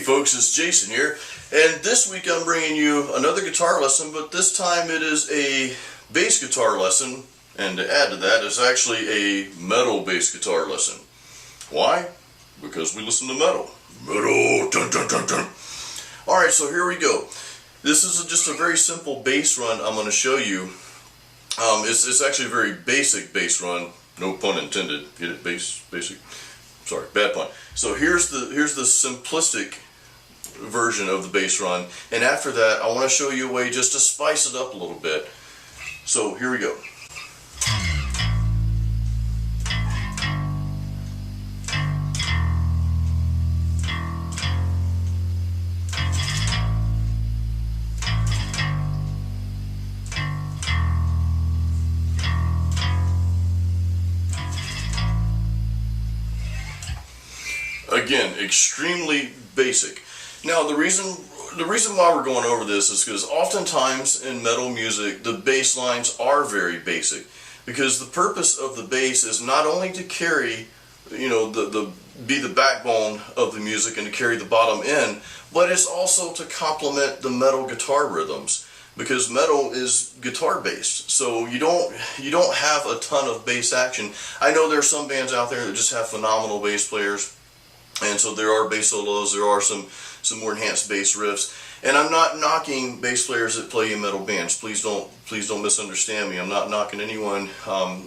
folks, it's Jason here, and this week I'm bringing you another guitar lesson, but this time it is a bass guitar lesson, and to add to that, it's actually a metal bass guitar lesson. Why? Because we listen to metal. Metal, dun dun dun dun. Alright, so here we go. This is just a very simple bass run I'm going to show you. It's actually a very basic bass run, no pun intended. Get it? Basic? Sorry, bad pun. So here's the simplistic version of the bass run, and after that I want to show you a way just to spice it up a little bit. So here we go. Again, extremely basic. Now the reason why we're going over this is because oftentimes in metal music the bass lines are very basic, because the purpose of the bass is not only to carry, you know, be the backbone of the music and to carry the bottom end, but it's also to complement the metal guitar rhythms, because metal is guitar based, so you don't have a ton of bass action. I know there are some bands out there that just have phenomenal bass players, and so there are bass solos, there are some more enhanced bass riffs, and I'm not knocking bass players that play in metal bands. Please don't misunderstand me. I'm not knocking anyone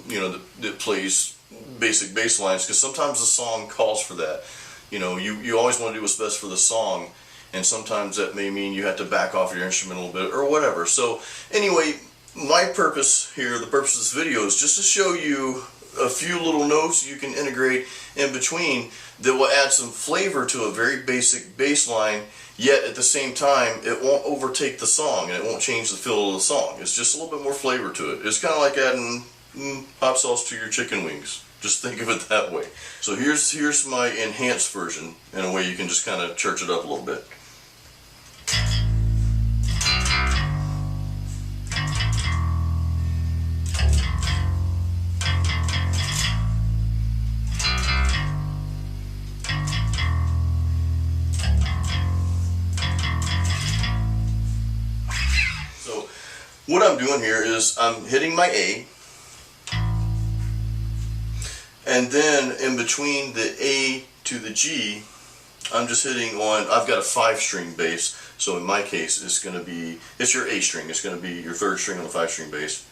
you know, that plays basic bass lines, because sometimes the song calls for that. You know, you always want to do what's best for the song, and sometimes that may mean you have to back off your instrument a little bit or whatever. So anyway, my purpose here, the purpose of this video, is just to show you a few little notes you can integrate in between that will add some flavor to a very basic bass line, yet at the same time it won't overtake the song and it won't change the feel of the song. It's just a little bit more flavor to it. It's kind of like adding hot sauce to your chicken wings. Just think of it that way. So here's my enhanced version, in a way you can just kind of church it up a little bit. What I'm doing here is I'm hitting my A, and then in between the A to the G, I'm just hitting on, I've got a 5-string bass, so in my case it's going to be, it's your A string, it's going to be your 3rd string on the 5-string bass.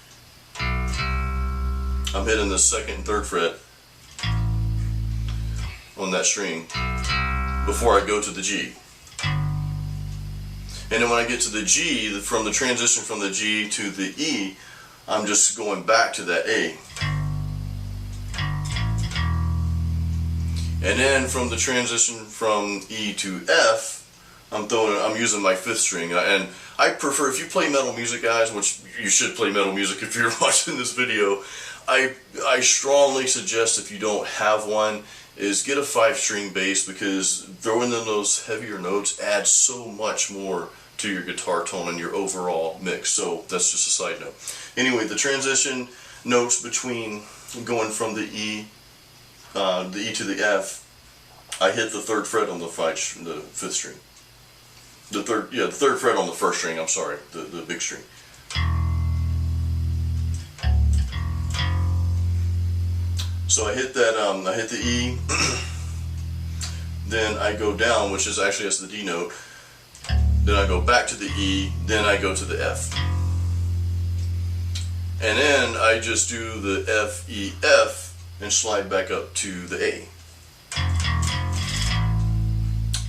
I'm hitting the 2nd and 3rd fret on that string before I go to the G. And then when I get to the G, from the transition from the G to the E, I'm just going back to that A. And then from the transition from E to F, I'm using my 5th string. And I prefer, if you play metal music, guys, which you should play metal music if you're watching this video, I strongly suggest, if you don't have one, is get a 5-string bass, because throwing in those heavier notes adds so much more to your guitar tone and your overall mix. So that's just a side note. Anyway, the transition notes between going from the E to the F, I hit the 3rd fret on the 5th string. The 3rd fret on the 1st string. I'm sorry, the big string. So I hit that. I hit the E. Then I go down, which is actually, that's the D note. Then I go back to the E, then I go to the F. And then I just do the F, E, F, and slide back up to the A.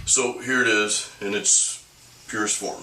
So here it is in its purest form.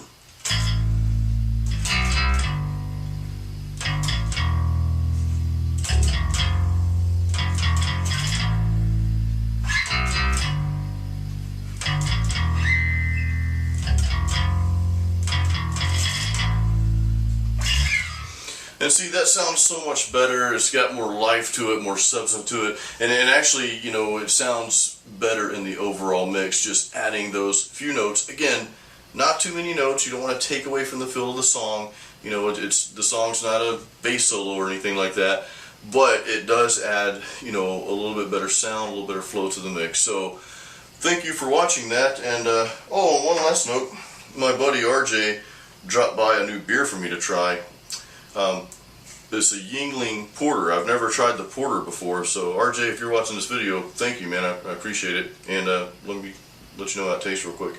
And see, that sounds so much better. It's got more life to it, more substance to it, and actually, you know, it sounds better in the overall mix, just adding those few notes. Again, not too many notes. You don't want to take away from the feel of the song. You know, the song's not a bass solo or anything like that, but it does add, you know, a little bit better sound, a little better flow to the mix. So thank you for watching that. And oh, one last note, my buddy RJ dropped by a new beer for me to try. It's a Yingling Porter. I've never tried the Porter before, so RJ, if you're watching this video, thank you, man. I appreciate it. And let me let you know how it tastes real quick.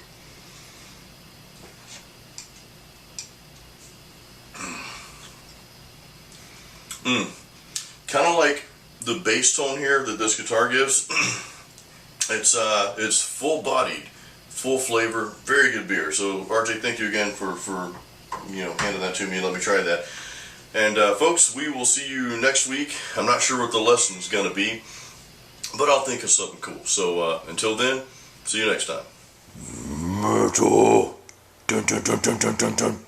Kind of like the bass tone here that this guitar gives. It's full-bodied, full flavor, very good beer. So RJ, thank you again for handing that to me and let me try that. And folks, we will see you next week. I'm not sure what the lesson is going to be, but I'll think of something cool. So until then, see you next time. Metal. Dun, dun, dun, dun, dun, dun, dun.